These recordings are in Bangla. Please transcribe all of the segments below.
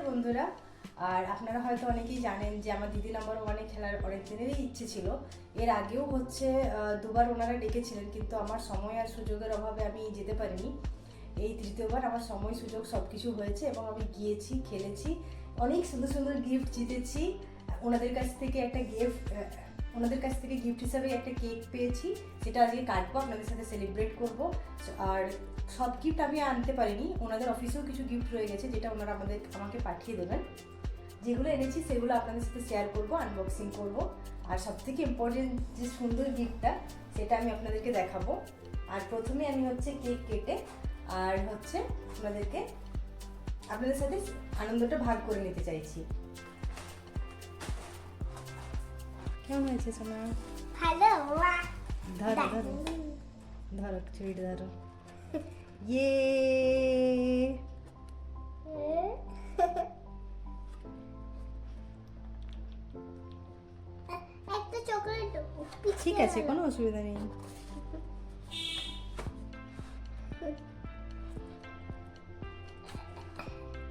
নমস্কার বন্ধুরা। আর আপনারা হয়তো অনেকেই জানেন যে আমার দিদি নাম্বার ওয়ানে খেলার অনেক দিনেরই ইচ্ছে ছিল। এর আগেও দুবার ওনারা ডেকেছিলেন, কিন্তু আমার সময় আর সুযোগের অভাবে আমি যেতে পারিনি। এই তৃতীয়বার আমার সময় সুযোগ সব কিছু হয়েছে এবং আমি গিয়েছি, খেলেছি, অনেক সুন্দর সুন্দর গিফট জিতেছি। ওনাদের কাছ থেকে গিফট হিসাবে একটা কেক পেয়েছি, যেটা আজকে কাটবো, আপনাদের সাথে সেলিব্রেট করব। আর সব গিফট আমি আনতে পারিনি, ওনাদের অফিসেও কিছু গিফট রয়ে গেছে যেটা ওনারা আমাকে পাঠিয়ে দেবেন। যেগুলো এনেছি সেগুলো আপনাদের সাথে শেয়ার করব, আনবক্সিং করব। আর সবথেকে ইম্পর্টেন্ট যে সুন্দর গিফটটা, সেটা আমি আপনাদেরকে দেখাবো। আর প্রথমে আমি কেক কেটে আর আপনাদের সাথে আনন্দটা ভাগ করে নিতে চাইছি। কেমন হয়েছে সোনা? ভালো। ধরো ধরো ধরো, ছুঁড়ে ধরো। ইয়ে একটা চকলেট। ঠিক আছে, কোনো অসুবিধা নেই।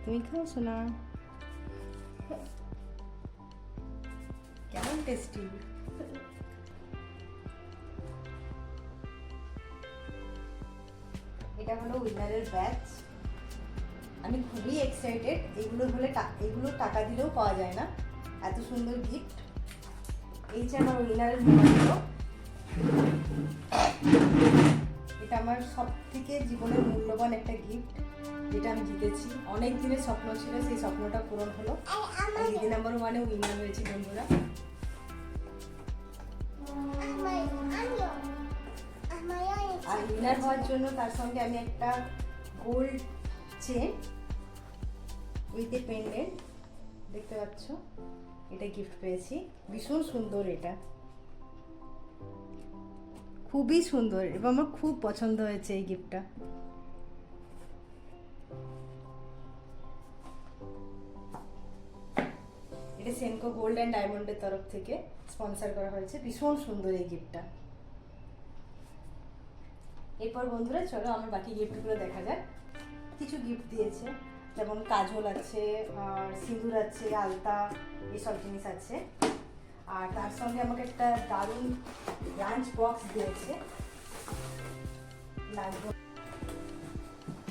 তুমি খাও সোনা। কেমন টেস্টি। এটা হলো উইনারের ব্যাচ। আমি খুবই এক্সাইটেড। এগুলো টাকা দিলেও পাওয়া যায় না, এত সুন্দর গিফট। এই যে আমার উইনারের মোবাইল, এটা আমার সব থেকে জীবনের মূল্যবান একটা গিফট, যেটা আমি জিতেছি। অনেক দিনের স্বপ্ন ছিল, সেই স্বপ্নটা পূরণ হলো। দিদি নাম্বার ওয়ানে উইনার হয়েছে বন্ধুরা। আর উইনার হওয়ার জন্য তার সঙ্গে আমি একটা gold chain with a pendant, দেখতে পাচ্ছ, এটা গিফট পেয়েছি। ভীষণ সুন্দর, এটা খুবই সুন্দর এবং আমার খুব পছন্দ হয়েছে এই গিফটটা। এটা সেনকো গোল্ড অ্যান্ড ডায়মন্ডের তরফ থেকে স্পন্সর করা হয়েছে। ভীষণ সুন্দর এই গিফটটা। এরপর বন্ধুরা চলো আমার বাকি গিফটগুলো দেখা যাক। কিছু গিফট দিয়েছে, যেমন কাজল আছে, আর সিঁদুর আছে, আলতা, এসব জিনিস আছে। আর তার সঙ্গে আমাকে একটা দারুণ লাঞ্চ বক্স দিয়েছে।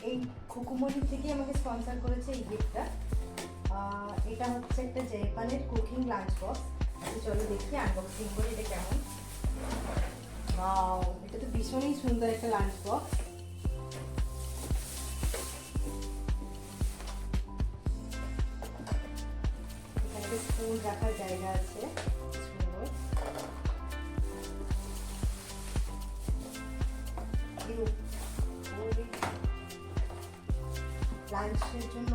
এই খুকুমনি থেকে আমাকে স্পন্সর করেছে এই গিফটটা। এটা একটা জাপানের কুকিং লাঞ্চ বক্স। চলো দেখি আনবক্সিং করে এটা কেমন। ওয়াও, এটা তো ভীষণই সুন্দর একটা লাঞ্চ বক্স। এখানে স্পুন রাখার জায়গা আছে, সুন্দর। লাঞ্চের জন্য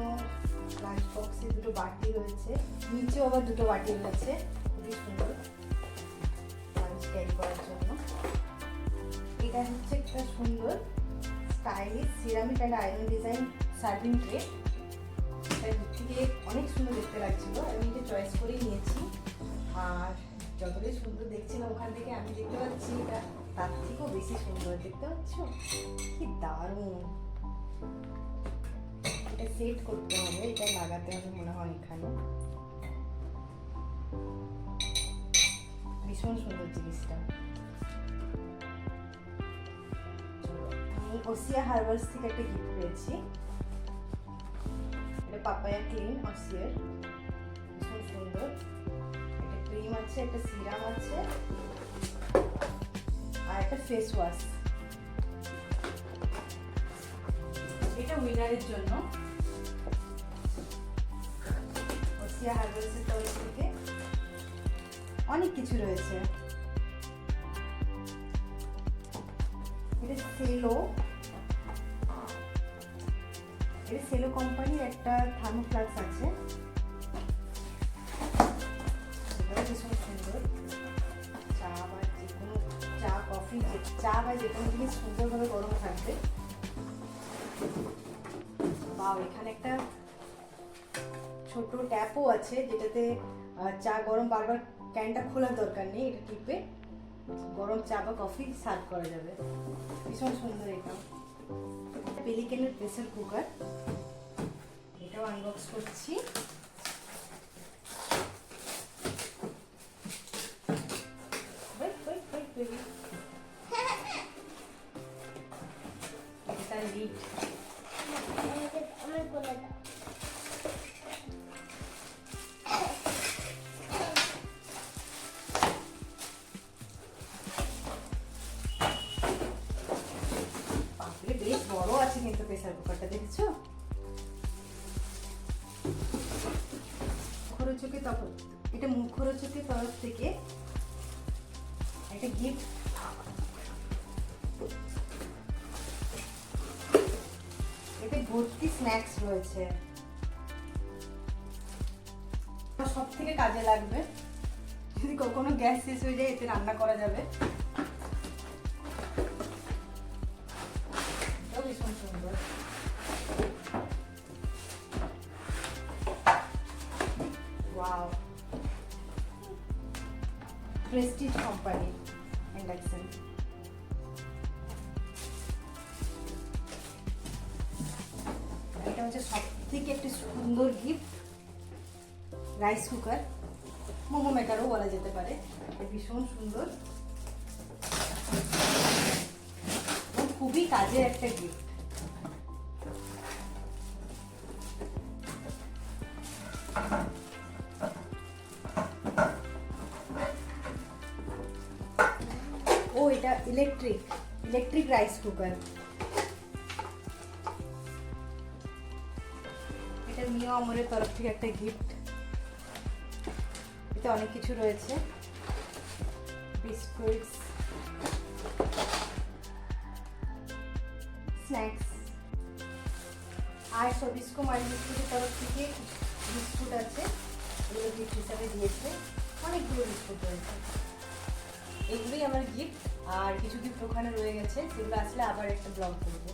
লাঞ্চ বক্সে দুটো বাটি রয়েছে, নিচেও আবার দুটো বাটি রয়েছে, খুবই সুন্দর লাঞ্চ ক্যারি করার জন্য। এটা একটা সুন্দর stylish ceramic and iron design serving tray. এটা দূর থেকে অনেক সুন্দর দেখতে লাগছিল, আমি এটা চয়েস করেই নিয়েছি। আর যতটাই সুন্দর দেখছিলাম ওখান থেকে, আমি দেখতে পাচ্ছি এটা তার থেকেও বেশি সুন্দর। দেখতে পাচ্ছ কি দারুণ। এটা সেট করতে হবে, এটা লাগাতে হবে মনে হয় এখানে। ভীষণ সুন্দর জিনিসটা। আমি ওসিয়া হার্বালস থেকে একটা গিফট পেয়েছি। এটা পাপায়া ক্লিন ওসিয়ার, ভীষণ সুন্দর। একটা ক্রিম আছে, একটা সিরাম আছে, আর একটা ফেস ওয়াশ। এটা উইনারের জন্য ওসিয়া হার্বালসের তরফ থেকে অনেক কিছু রয়েছে। এটা সেলো কোম্পানির একটা থার্মোফ্লাক্স আছে, ভীষণ সুন্দর। চা বা যে কোনো জিনিস সুন্দরভাবে গরম থাকবে। বাও, এখানে একটা ছোট ট্যাপও আছে, যেটাতে চা গরম, বারবার ক্যানটা খোলার দরকার নেই, এটা টিপে গরম চা বা কফি সার্ভ করা যাবে। ভীষণ সুন্দর। এটা পেলিকেনের প্রেসার কুকার, এটাও আনবক্স করছি। Wait, wait, wait, baby. এটা লিড। আমার বলে দাও। বাপরে, বেশ বড় আছে কিন্তু প্রেসার কুকারটা, দেখেছো? মুখরোচকের তরফ, এটা মুখরোচকের তরফ থেকে একটা গিফট। এতে ভর্তি স্ন্যাক্স রয়েছে, সব থেকে কাজে লাগবে যদি কখনো গ্যাস শেষ হয়ে যায়, এতে রান্না করা যাবে। এটাও ভীষণ সুন্দর। Wow, Prestige company induction. এটা হচ্ছে সব থেকে একটি সুন্দর গিফট, রাইস কুকার, মোমো মেকারও বলা যেতে পারে। এটা ভীষণ সুন্দর, খুবই কাজের একটা গিফট। ও, এটা ইলেকট্রিক রাইস কুকার। এটা মিও আমরের তরফ থেকে একটা গিফট। এতে অনেক কিছু রয়েছে, বিস্কুটস, স্ন্যাক্স, আর সবিস্কো মারি বিস্কুটের তরফ থেকে বিস্কুট আছে, এগুলো গিফট হিসাবে দিয়েছে। অনেকগুলো বিস্কুট রয়েছে, এগুলোই আমার গিফট। আর কিছু গিফট ওখানে রয়ে গেছে, সেগুলো আসলে আবার একটা ব্লগ করবো।